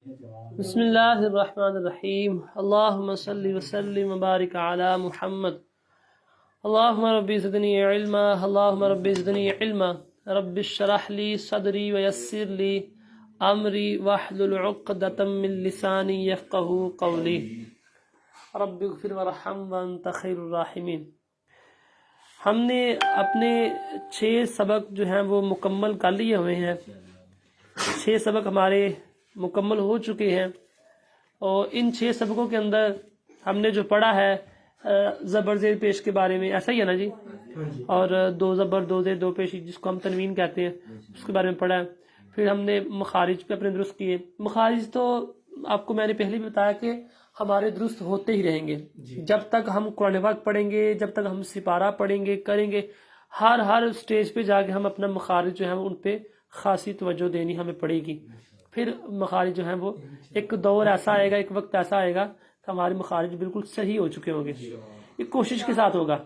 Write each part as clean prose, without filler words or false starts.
بسم اللہ الرحمن الرحیم اللہم صلی وسلم وبارک علی محمد اللہم ربی زدنی علما اللہم ربی زدنی علما رب اشرح لی صدری ویسر لی امری واحلل عقدۃ من لسانی یفقہوا قولی رب اغفر ورحم وانت خیر الراحمین۔ ہم نے اپنے 6 سبق جو ہیں وہ مکمل کر لیے ہوئے ہیں، 6 سبق ہمارے مکمل ہو چکے ہیں، اور ان 6 سبقوں کے اندر ہم نے جو پڑھا ہے زبر زیر پیش کے بارے میں، ایسا ہی ہے نا جی؟ اور 2 زبر 2 زیر 2 پیش جس کو ہم تنوین کہتے ہیں اس کے بارے میں پڑھا ہے۔ پھر ہم نے مخارج پہ اپنے درست کیے۔ مخارج تو آپ کو میں نے پہلے بھی بتایا کہ ہمارے درست ہوتے ہی رہیں گے جب تک ہم قرآن پاک پڑھیں گے، جب تک ہم سپارہ پڑھیں گے، کریں گے، ہر سٹیج پہ جا کے ہم اپنا مخارج جو ہے ان پہ خاصی توجہ دینی ہمیں پڑے گی۔ پھر مخارج جو ہیں وہ ایک دور ایسا آئے گا، ایک وقت ایسا آئے گا کہ ہمارے مخارج بالکل صحیح ہو چکے ہوں گے۔ یہ کوشش کے ساتھ ہوگا۔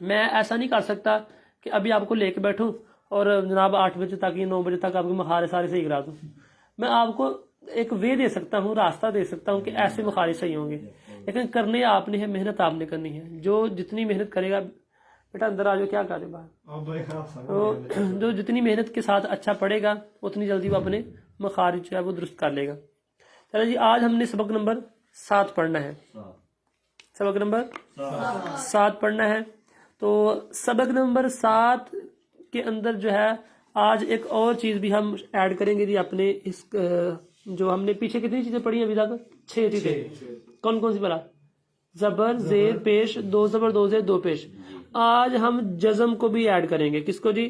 میں ایسا نہیں کر سکتا کہ ابھی آپ کو لے کے بیٹھوں اور جناب 8 بجے تک یا 9 بجے تک آپ کے مخارج سارے صحیح کرا دوں۔ میں آپ کو ایک وے دے سکتا ہوں، راستہ دے سکتا ہوں کہ ایسے مخارج صحیح ہوں گے، لیکن کرنے آپ نے ہے، محنت آپ نے کرنی ہے۔ جو جتنی محنت کرے گا، بیٹا اندر آ جاؤ، کیا کرے باہر، جو جتنی محنت کے ساتھ اچھا پڑھے گا اتنی جلدی وہ اپنے مخارج جو ہے وہ درست کر لے گا۔ چلو جی، آج ہم نے سبق نمبر 7 پڑھنا ہے۔ سبق نمبر 7 پڑھنا ہے۔ تو سبق نمبر 7 کے اندر جو ہے آج ایک اور چیز بھی ہم ایڈ کریں گے جی اپنے اس جو ہم نے پیچھے کتنی چیزیں پڑھی ہیں ابھی تک؟ 6 چیزیں۔ کون کون سی پڑھا؟ زبر زیر پیش، 2 زبر 2 زیر 2 پیش۔ آج ہم جزم کو بھی ایڈ کریں گے۔ کس کو جی؟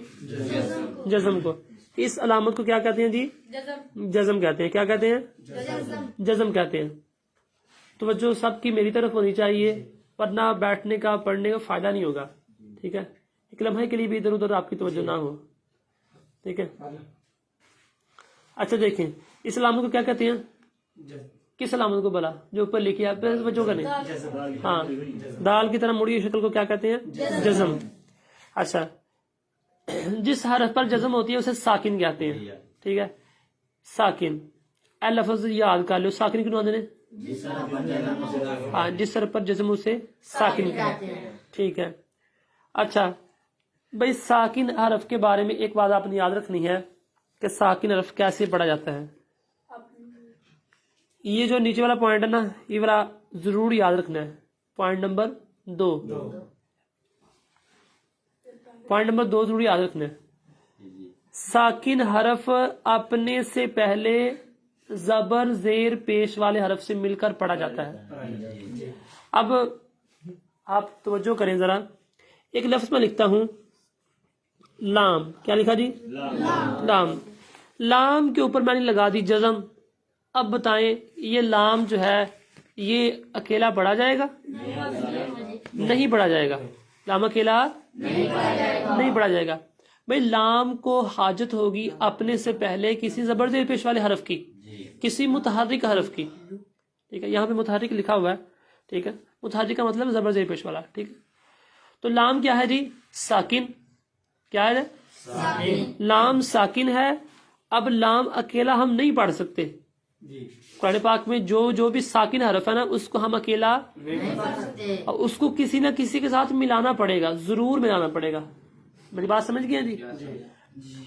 جزم کو۔ اس علامت کو کیا کہتے ہیں جی؟ جزم کہتے ہیں۔ کیا کہتے ہیں؟ جزم کہتے ہیں۔ توجہ سب کی میری طرف ہونی چاہیے، ورنہ بیٹھنے کا پڑھنے کا فائدہ نہیں ہوگا، ٹھیک ہے؟ ایک لمحے کے لیے بھی ادھر ادھر آپ کی توجہ نہ ہو، ٹھیک ہے؟ اچھا دیکھیں، اس علامت کو کیا کہتے ہیں؟ کس علامت کو بولا جو اوپر لکھی ہے؟ توجہ کریں۔ ہاں، دال کی طرح مڑی ہوئی شکل کو کیا کہتے ہیں؟ جزم۔ اچھا، جس حرف پر جزم ہوتی ہے اسے ساکن کہتے ہیں، ٹھیک ہے؟ ساکن۔ اے لفظ یاد کر لو، ساکن کیوں آتے ہیں؟ ہاں، جس حرف پر جزم اسے ساکن کہتے ہیں، ٹھیک ہے؟ اچھا بھائی، ساکن حرف کے بارے میں ایک بات آپ نے یاد رکھنی ہے کہ ساکن حرف کیسے پڑھا جاتا ہے۔ یہ جو نیچے والا پوائنٹ ہے نا، یہ والا ضرور یاد رکھنا ہے۔ پوائنٹ نمبر 2 پوائنٹ نمبر 2 ضرور یاد رکھنا ہے۔ ساکن حرف اپنے سے پہلے زبر زیر پیش والے حرف سے مل کر پڑھا جاتا ہے۔ اب آپ توجہ کریں ذرا، ایک لفظ میں لکھتا ہوں لام۔ کیا لکھا جی؟ لام۔ لام کے اوپر میں نے لگا دی جزم۔ اب بتائیں یہ لام جو ہے یہ اکیلا پڑھا جائے گا؟ نہیں پڑھا جائے گا۔ لام اکیلا نہیں پڑھا جائے گا۔ بھائی لام کو حاجت ہوگی اپنے سے پہلے کسی زبر زیر پیش والے حرف کی، کسی متحرک حرف کی، ٹھیک ہے؟ یہاں پہ متحرک لکھا ہوا ہے، ٹھیک ہے؟ متحرک کا مطلب زبر زیر پیش والا، ٹھیک ہے؟ تو لام کیا ہے جی؟ ساکن۔ کیا ہے؟ لام ساکن ہے۔ اب لام اکیلا ہم نہیں پڑھ سکتے۔ قرآن پاک میں جو بھی ساکن حرف ہے نا، اس کو ہم اکیلا نہیں پڑھ سکتے، اور اس کو کسی نہ کسی کے ساتھ ملانا پڑے گا، ضرور ملانا پڑے گا۔ میری بات سمجھ گئے جی؟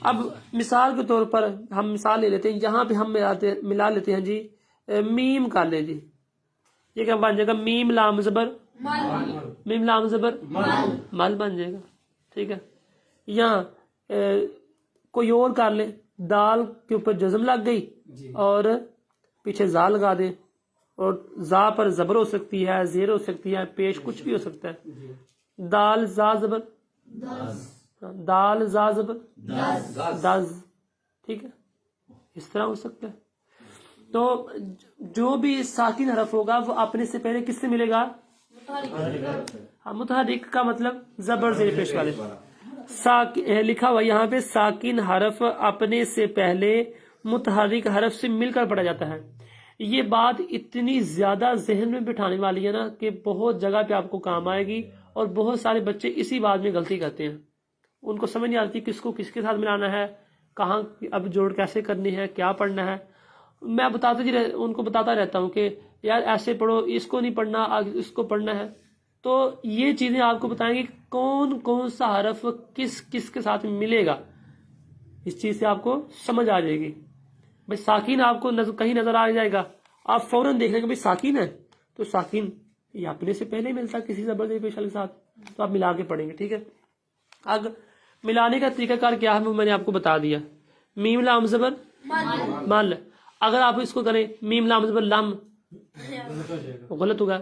اب مثال کے طور پر ہم مثال لے لیتے ہیں، جہاں پہ ہم ملا لیتے ہیں جی، میم کر لیں جی، یہ کیا بن جائے گا؟ میم لام زبر، میم لام زبر مل بن جائے گا، ٹھیک ہے؟ یا کوئی اور کر لیں، دال کے اوپر جزم لگ گئی اور پیچھے زا لگا دیں، اور زا پر زبر ہو سکتی ہے، زیر ہو سکتی ہے، پیش کچھ بھی ہو سکتا ہے۔ دال زا زبر، دال زا زبر دز، ٹھیک ہے؟ اس طرح ہو سکتا ہے۔ تو جو بھی ساکن حرف ہوگا وہ اپنے سے پہلے کس سے ملے گا؟ متحرک کا مطلب زبر زیر پیش والے۔ لکھا ہوا یہاں پہ ساکن حرف اپنے سے پہلے متحرک حرف سے مل کر پڑھا جاتا ہے۔ یہ بات اتنی زیادہ ذہن میں بٹھانے والی ہے نا کہ بہت جگہ پہ آپ کو کام آئے گی، اور بہت سارے بچے اسی بات میں غلطی کرتے ہیں۔ ان کو سمجھ نہیں آتی کس کو کس کے ساتھ ملانا ہے، کہاں اب جوڑ کیسے کرنی ہے، کیا پڑھنا ہے۔ میں ان کو بتاتا رہتا ہوں کہ یار ایسے پڑھو، اس کو نہیں پڑھنا، اس کو پڑھنا ہے. تو یہ چیزیں آپ کو بتائیں گے کون کون سا حرف کس کس کے ساتھ ملے گا. اس چیز سے آپ کو سمجھ آ جائے گی. بھائی ساکین آپ کو کہیں نظر آ جائے گا، آپ فوراً دیکھ لیں گے بھائی ساکین ہے تو ساکین یہ اپنے سے پہلے ملتا ہے کسی زبر پیش کے ساتھ، تو آپ ملا کے پڑھیں گے. ٹھیک ہے. اب ملانے کا طریقہ کار کیا ہے وہ میں نے آپ کو بتا دیا. میم لام زبر مل، اگر آپ اس کو کریں میم لام زبر لم غلط ہوگا.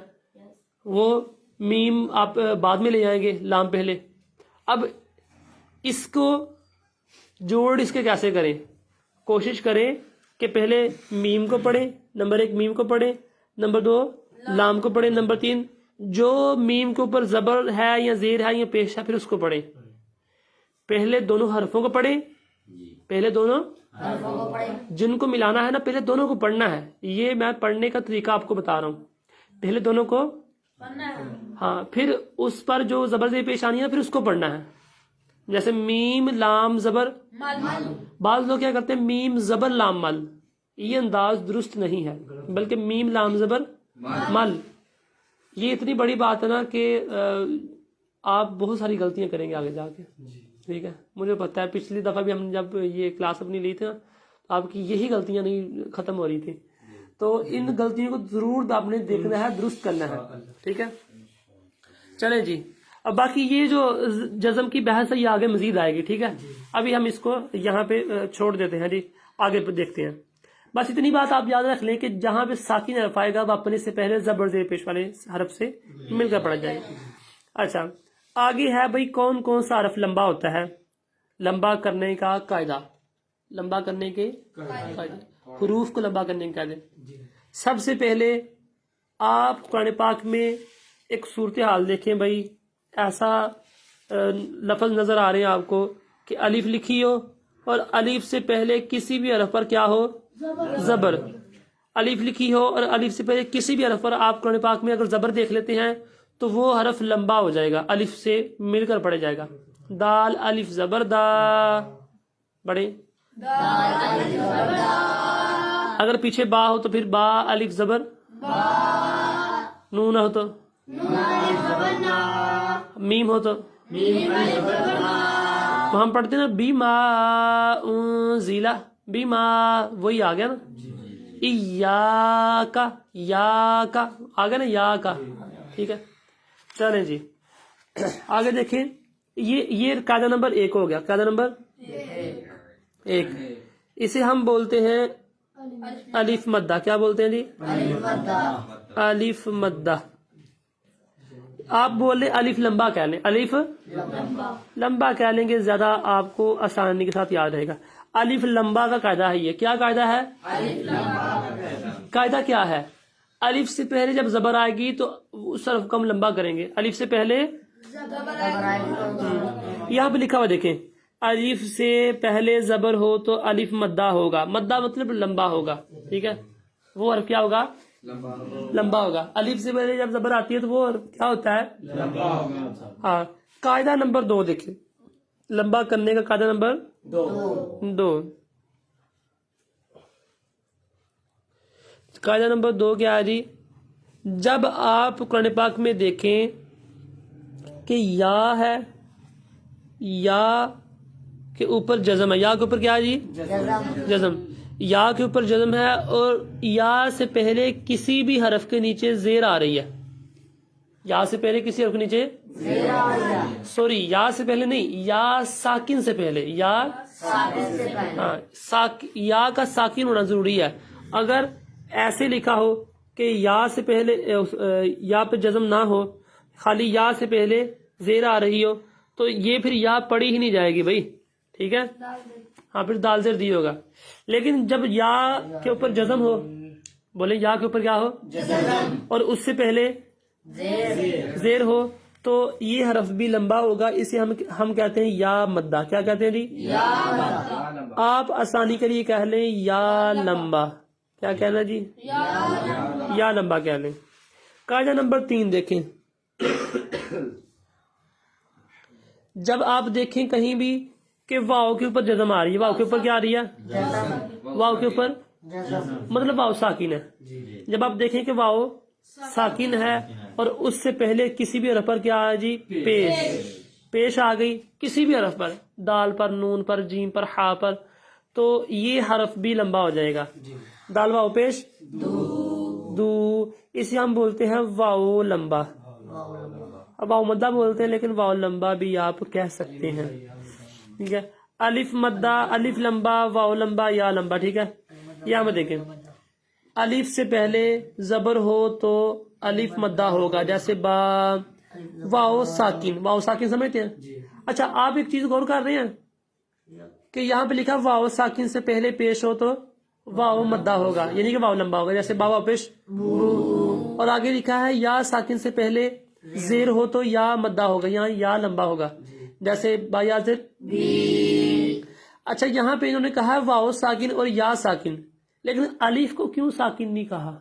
وہ میم آپ بعد میں لے جائیں گے، لام پہلے. اب اس کو جوڑ اس کے کیسے کریں؟ کوشش کریں کہ پہلے میم کو پڑھیں، نمبر 1 میم کو پڑھیں، نمبر 2 لام کو پڑھیں، نمبر 3 جو میم کے اوپر زبر ہے یا زیر ہے یا پیش ہے پھر اس کو پڑھیں. پہلے دونوں حرفوں کو پڑھیں، پہلے دونوں جن کو ملانا ہے نا پہلے دونوں کو پڑھنا ہے. یہ میں پڑھنے کا طریقہ آپ کو بتا رہا ہوں. پہلے دونوں کو ہاں، پھر اس پر جو زبر زیر پیش آنی ہے پھر اس کو پڑھنا ہے. جیسے میم لام زبر، بعض لوگ کیا کرتے ہیں میم زبر لام مل، یہ انداز درست نہیں ہے، بلکہ میم لام زبر مل. یہ اتنی بڑی بات ہے نا کہ آپ بہت ساری غلطیاں کریں گے آگے جا کے. ٹھیک ہے، مجھے پتہ ہے پچھلی دفعہ بھی ہم نے جب یہ کلاس اپنی لی تھی نا آپ کی یہی غلطیاں نہیں ختم ہو رہی تھی. تو ان غلطیوں کو ضرور آپ نے دیکھنا ہے، درست کرنا ہے. ٹھیک ہے، چلیں جی. اب باقی یہ جو جزم کی بحث ہے یہ آگے مزید آئے گی. ٹھیک ہے، ابھی ہم اس کو یہاں پہ چھوڑ دیتے ہیں جی، آگے پہ دیکھتے ہیں. بس اتنی بات آپ یاد رکھ لیں کہ جہاں پہ ساکن حرف آئے گا وہ اپنے سے پہلے زبر زیر پیش والے حرف سے مل کر پڑھا جائے. اچھا، آگے ہے بھائی کون کون سا حرف لمبا ہوتا ہے. لمبا کرنے کا قاعدہ، لمبا کرنے کے قاعدے، حروف کو لمبا کرنے کے قاعدے. سب سے پہلے آپ قرآن پاک میں ایک صورتحال دیکھیں بھائی، ایسا لفظ نظر آ رہے ہیں آپ کو کہ الف لکھی ہو اور الف سے پہلے کسی بھی حرف پر کیا ہو زبر. الف لکھی ہو اور الف سے پہلے کسی بھی حرف پر آپ قرآن پاک میں اگر زبر دیکھ لیتے ہیں تو وہ حرف لمبا ہو جائے گا، الف سے مل کر پڑھا جائے گا. دال الف زبر دا، بڑے. اگر پیچھے با ہو تو پھر با الف زبر نون ہو تو میم ہو تو ہم پڑھتے ہیں نا بیما زیلا، بیما وہی آ گیا نا. ایاکا، یا کا آ گیا نا، یا کا. ٹھیک ہے، چلیں جی آگے دیکھیں. یہ قاعدہ نمبر 1 ہو گیا. قاعدہ نمبر 1 اسے ہم بولتے ہیں الف مدہ. کیا بولتے ہیں جی؟ الف مدہ. آپ بول لیں الف لمبا کہہ لیں، الف لمبا کہہ لیں گے، زیادہ آپ کو آسانی کے ساتھ یاد رہے گا. الف لمبا کا قاعدہ ہے. یہ کیا قاعدہ ہے؟ قاعدہ کیا ہے؟ الف سے پہلے جب زبر آئے گی تو اس حرف کو ہم لمبا کریں گے. الف سے پہلے یہاں پہ لکھا ہوا دیکھیں، الف سے پہلے زبر ہو تو الف مدہ ہوگا. مدہ مطلب لمبا ہوگا. ٹھیک ہے، وہ حرف کیا ہوگا؟ لمبا ہوگا. الف سے پہلے جب زبر آتی ہے تو وہ حرف کیا ہوتا ہے؟ ہاں. قاعدہ نمبر 2 دیکھیں، لمبا کرنے کا قاعدہ نمبر 2. قاعدہ نمبر 2 کیا ہے جی؟ جب آپ قرآن پاک میں دیکھیں کہ یا ہے، یا کے اوپر جزم ہے، یا کے اوپر کیا ہے جی؟ جزم. یا کے اوپر جزم ہے اور یا سے پہلے کسی بھی حرف کے نیچے زیر آ رہی ہے. یا سے پہلے کسی حرف کے نیچے سوری، یا سے پہلے نہیں، یا ساکن سے پہلے. یا ہاں، یا کا ساکن ہونا ضروری ہے. اگر ایسے لکھا ہو کہ یا سے پہلے یا پہ جزم نہ ہو، خالی یا سے پہلے زیر آ رہی ہو تو یہ پھر یا پڑھی ہی نہیں جائے گی بھائی. ٹھیک ہے، ہاں پھر دال زیر دی ہوگا. لیکن جب یا کے اوپر جزم ہو، بولے یا کے اوپر کیا ہو؟ اور اس سے پہلے زیر ہو تو یہ حرف بھی لمبا ہوگا. اسے ہم کہتے ہیں یا مدہ. کیا کہتے ہیں جی؟ آپ آسانی کے لیے کہہ لیں یا لمبا. کیا کہنا جی؟ یا لمبا کہہ لیں. قاعدہ نمبر 3 دیکھیں، جب آپ دیکھیں کہیں بھی کہ واو کے اوپر جزم آ رہی ہے، واو کے اوپر کیا آ رہی ہے؟ واو کے اوپر مطلب واو ساکن ہے. جب آپ دیکھیں کہ واو ساکن ہے اور اس سے پہلے کسی بھی حرف پر کیا آ جی پیش آ گئی، کسی بھی حرف پر، دال پر، نون پر، جیم پر، ہا پر، تو یہ حرف بھی لمبا ہو جائے گا. دال واو پیش دو، اسے ہم بولتے ہیں واو لمبا. اب واو مدہ بولتے ہیں لیکن واو لمبا بھی آپ کہہ سکتے ہیں. ٹھیک ہے، الف مدہ، الف لمبا، واو لمبا، یا لمبا. ٹھیک ہے، یہاں میں دیکھیں الف سے پہلے زبر ہو تو الف مدہ ہوگا، جیسے با. واو ساکن، واو ساکن سمجھتے ہیں. اچھا آپ ایک چیز غور کر رہے ہیں کہ یہاں پہ لکھا واو ساکن سے پہلے پیش ہو تو واو مدہ ہوگا، یعنی کہ واو لمبا ہوگا، جیسے با پیش بو. اور آگے لکھا ہے یا ساکن سے پہلے زیر ہو تو یا مدہ ہوگا، یہاں یا لمبا ہوگا، جیسے با یا زیر بی. اچھا یہاں پہ انہوں نے کہا ہے واو ساکن اور یا ساکن، لیکن الف کو کیوں ساکن نہیں کہا؟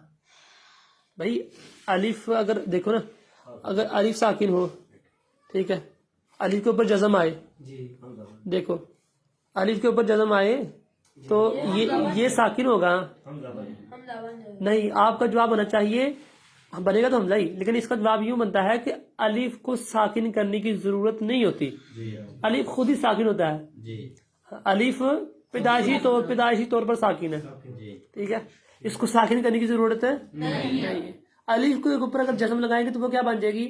بھائی الف اگر دیکھو نا، اگر الف ساکن ہو، ٹھیک ہے، الف کے اوپر جزم آئے، دیکھو الف کے اوپر جزم آئے تو یہ ساکن ہوگا نہیں. آپ کا جواب ہونا چاہیے، بنے گا تو حمزہ ہی، لیکن اس کا جواب یوں بنتا ہے کہ الف کو ساکن کرنے کی ضرورت نہیں ہوتی، الف خود ہی ساکن ہوتا ہے. الف پیدائشی طور پر ساکن ہے. ٹھیک ہے، اس کو ساکن کرنے کی ضرورت ہے نہیں. الف کو اوپر اگر جزم لگائیں گے تو وہ کیا بن جائے گی؟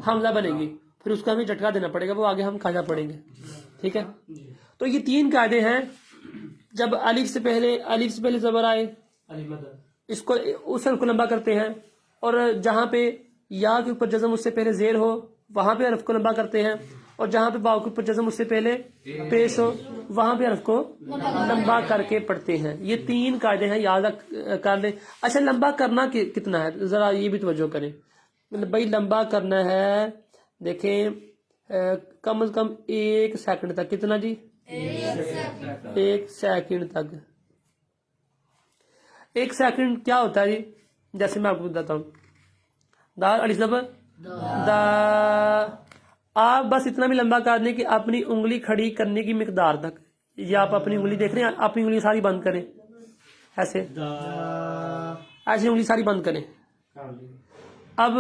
حمزہ بنے گی، پھر اس کا ہمیں جھٹکا دینا پڑے گا، وہ آگے ہم قاعدہ پڑھیں گے. ٹھیک ہے، تو یہ تین قاعدے ہیں. جب الف سے پہلے زبر آئے اس کو اس حرف کو لمبا کرتے ہیں، اور جہاں پہ یا کے اوپر جزم اس سے پہلے زیر ہو وہاں پہ حرف کو لمبا کرتے ہیں، اور جہاں پہ واو کے اوپر جزم اس سے پہلے پیش ہو وہاں پہ حرف کو لمبا کر کے پڑھتے ہیں. یہ تین قاعدے ہیں، یاد کر لیں. اچھا لمبا کرنا کتنا ہے، ذرا یہ بھی توجہ کریں. بھائی لمبا کرنا ہے، دیکھیں کم از کم 1 سیکنڈ تک. کتنا جی؟ 1 سیکنڈ تک. 1 سیکنڈ کیا ہوتا ہے جی؟ جیسے میں آپ کو بتاتا ہوں، دال الف زبر دا. آپ بس اتنا بھی لمبا کر دیں کہ اپنی انگلی کھڑی کرنے کی مقدار تک، یا آپ اپنی انگلی دیکھ رہے ہیں، اپنی انگلی ساری بند کریں، ایسے انگلی ساری بند کریں. اب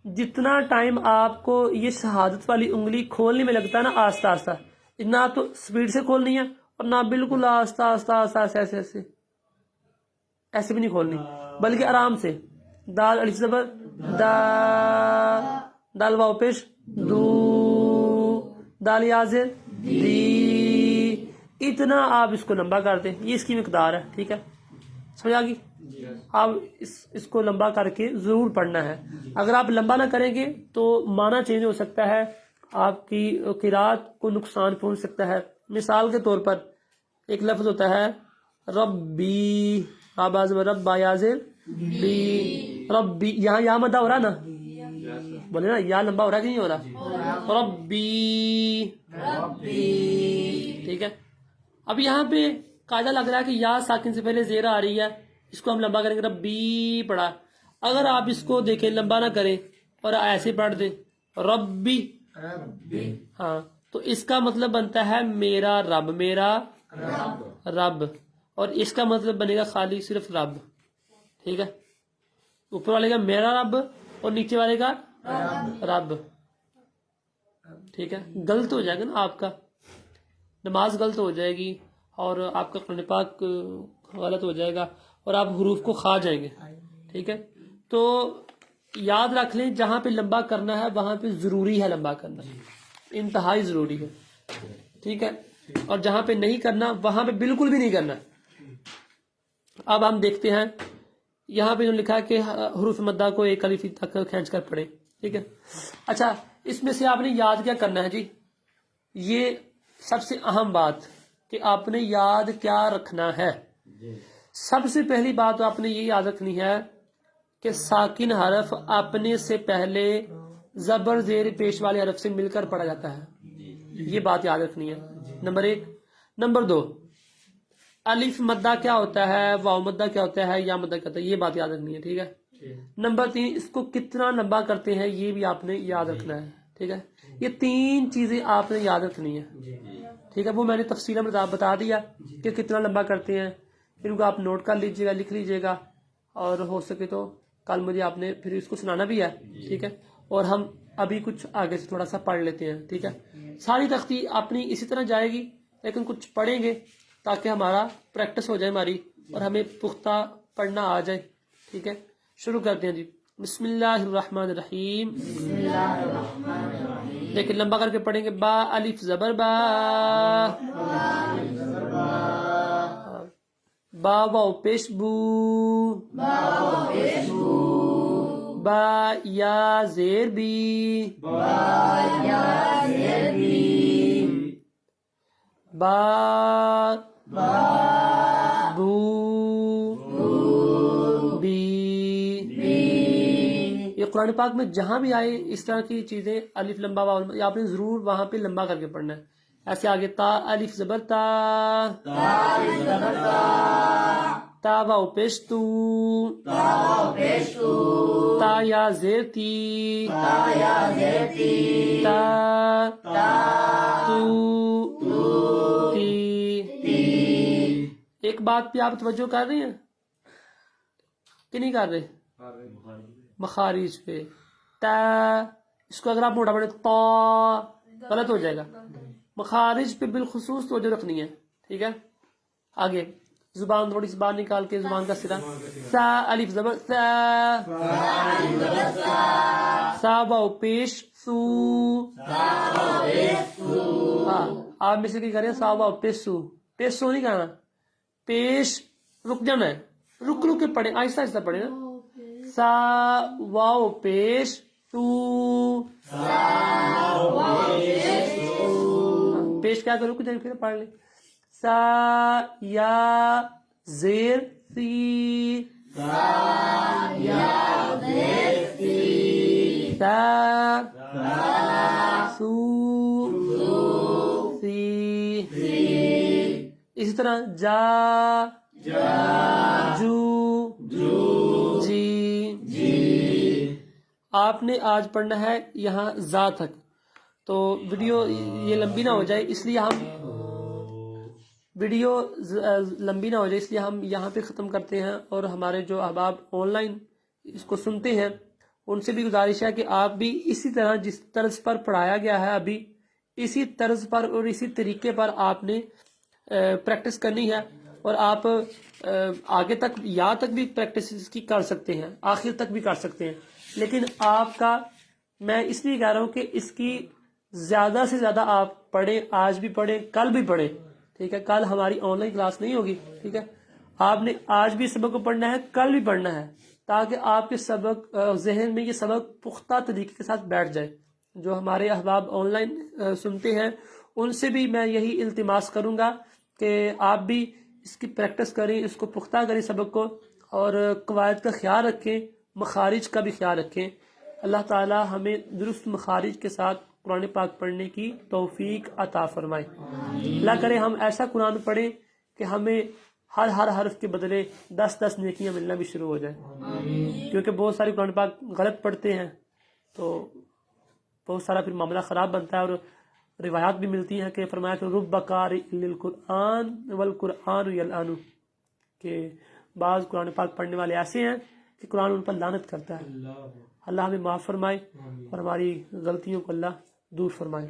جتنا ٹائم آپ کو یہ شہادت والی انگلی کھولنے میں لگتا ہے نا، آہستہ آہستہ، نہ تو سپیڈ سے کھولنی ہے اور نہ بالکل آہستہ آہستہ ایسے بھی نہیں کھولنی، بلکہ آرام سے. دال الف زبر دا، دال واو پیش دو، دال یا زیر دی. اتنا آپ اس کو لمبا کر دیں، یہ اس کی مقدار ہے. ٹھیک ہے، سمجھ آ گئی؟ آپ اس کو لمبا کر کے ضرور پڑھنا ہے. اگر آپ لمبا نہ کریں گے تو معنی چینج ہو سکتا ہے، آپ کی قرات کو نقصان پہنچ سکتا ہے. مثال کے طور پر ایک لفظ ہوتا ہے ربی، آباز رب یازر بی، ربی. یہاں یا مدہ ہو رہا نا، بولے نا یا لمبا ہو رہا کہ نہیں ہو رہا؟ ربی. ٹھیک ہے، اب یہاں پہ قاعدہ لگ رہا ہے کہ یا ساکن سے پہلے زیر آ رہی ہے، اس کو ہم لمبا کریں گے، ربی پڑھا. اگر آپ اس کو دیکھیں لمبا نہ کریں اور ایسے پڑھ دیں ربی، ہاں، تو اس کا مطلب بنتا ہے میرا رب، میرا رب. اور اس کا مطلب بنے گا خالی صرف رب. ٹھیک ہے، اوپر والے کا میرا رب اور نیچے والے کا رب. ٹھیک ہے، غلط ہو جائے گا نا، آپ کا نماز غلط ہو جائے گی اور آپ کا قرآن پاک غلط ہو جائے گا اور آپ حروف کو کھا جائیں گے. ٹھیک ہے، تو یاد رکھ لیں جہاں پہ لمبا کرنا ہے وہاں پہ ضروری ہے لمبا کرنا، انتہائی ضروری ہے. ٹھیک ہے، اور جہاں پہ نہیں کرنا وہاں پہ بالکل بھی نہیں کرنا. اب ہم دیکھتے ہیں یہاں پہ لکھا ہے کہ حروف مدہ کو ایک الف تک کھینچ کر پڑھیں. ٹھیک ہے، اچھا اس میں سے آپ نے یاد کیا کرنا ہے جی؟ یہ سب سے اہم بات کہ آپ نے یاد کیا رکھنا ہے. سب سے پہلی بات آپ نے یہ یاد رکھنی ہے کہ ساکن حرف اپنے سے پہلے زبر زیر پیش والے حرف سے مل کر پڑھا جاتا ہے. یہ بات یاد رکھنی ہے، نمبر 1. نمبر 2، الف مدہ کیا ہوتا ہے، واو مدہ کیا ہوتا ہے، یا مدہ کیا ہوتا ہے، یہ بات یاد رکھنی ہے. ٹھیک ہے، نمبر 3، اس کو کتنا لمبا کرتے ہیں یہ بھی آپ نے یاد رکھنا ہے. ٹھیک ہے، یہ 3 چیزیں آپ نے یاد رکھنی ہے. ٹھیک ہے، وہ میں نے تفصیل میں بتا دیا کہ کتنا لمبا کرتے ہیں، ان کو آپ نوٹ کر لیجیے گا، لکھ لیجیے گا، اور ہو سکے تو کل مجھے آپ نے پھر اس کو سنانا بھی ہے، ٹھیک ہے؟ اور ہم ابھی کچھ آگے سے تھوڑا سا پڑھ لیتے ہیں، ٹھیک ہے؟ ساری تختی اپنی اسی طرح جائے گی، لیکن کچھ پڑھیں گے تاکہ ہمارا پریکٹس ہو جائے ہماری، اور ہمیں پختہ پڑھنا آ جائے، ٹھیک ہے؟ شروع کرتے ہیں جی۔ بسم اللہ الرحمن الرحیم۔ لیکن لمبا کر کے پڑھیں گے۔ با الف زبر با، با واو پیش بو، با یا زیر بی، با بو بی۔ یہ قرآن پاک میں جہاں بھی آئے اس طرح کی چیزیں، الف لمبا واو لمبا، آپ نے ضرور وہاں پہ لمبا کر کے پڑھنا ہے۔ ایسے آگے تا الف زبر تا، تا واو پیش تو، تا یا زیر تی، تا تو تی۔ ایک بات پہ آپ توجہ کر رہے ہیں کہ نہیں کر رہے؟ مخارج پہ تا، اس کو اگر آپ موٹا پڑھیں تو غلط ہو جائے گا، مخارج پہ بالخصوص توجہ رکھنی ہے، ٹھیک ہے؟ آگے زبان تھوڑی سی باہر نکال کے، زبان کا سرا سا الف زبر سا، سا واو پیش سو، ہاں آپ میں سے کیا کریں، سا واو پیش سو، پیش سو نہیں کہنا، پیش رک جانا ہے، رک رک کے پڑھیں، آہستہ آہستہ پڑھیں نا۔ سا واو پیش تو، پیش کیا کرو، رک جائیں پھر پڑھ لیں۔ سا یا زیر سی، سا سو سی۔ اسی طرح جا جو جی۔ آپ نے آج پڑھنا ہے یہاں زا تک، تو ویڈیو یہ لمبی نہ ہو جائے اس لیے ہم یہاں پہ ختم کرتے ہیں، اور ہمارے جو احباب آن لائن اس کو سنتے ہیں ان سے بھی گزارش ہے کہ آپ بھی اسی طرح جس طرز پر پڑھایا گیا ہے ابھی اسی طرز پر اور اسی طریقے پر آپ نے پریکٹس کرنی ہے، اور آپ آگے تک یہاں تک بھی پریکٹس اس کی کر سکتے ہیں، آخر تک بھی کر سکتے ہیں، لیکن آپ کا میں اس لیے کہہ رہا ہوں کہ اس کی زیادہ سے زیادہ آپ پڑھیں، آج بھی پڑھیں، کل بھی پڑھیں، ٹھیک ہے؟ کل ہماری آن لائن کلاس نہیں ہوگی، ٹھیک ہے؟ آپ نے آج بھی سبق کو پڑھنا ہے، کل بھی پڑھنا ہے، تاکہ آپ کے سبق ذہن میں یہ سبق پختہ طریقے کے ساتھ بیٹھ جائے۔ جو ہمارے احباب آن لائن سنتے ہیں ان سے بھی میں یہی التماس کروں گا کہ آپ بھی اس کی پریکٹس کریں، اس کو پختہ کریں سبق کو، اور قواعد کا خیال رکھیں، مخارج کا بھی خیال رکھیں۔ اللہ تعالی ہمیں درست مخارج کے ساتھ قرآن پاک پڑھنے کی توفیق عطا فرمائے۔ اللہ کرے ہم ایسا قرآن پڑھیں کہ ہمیں ہر حرف کے بدلے 10 نیکیاں ملنا بھی شروع ہو جائے، کیونکہ بہت سارے قرآن پاک غلط پڑھتے ہیں تو بہت سارا پھر معاملہ خراب بنتا ہے، اور روایات بھی ملتی ہیں کہ فرمایا کہ رب قارئ للقرآن والقرآن یلعنہ، کہ بعض قرآن پاک پڑھنے والے ایسے ہیں کہ قرآن ان پر لعنت کرتا ہے۔ اللہ ہمیں معاف فرمائے اور ہماری غلطیوں کو اللہ دور فرمائے۔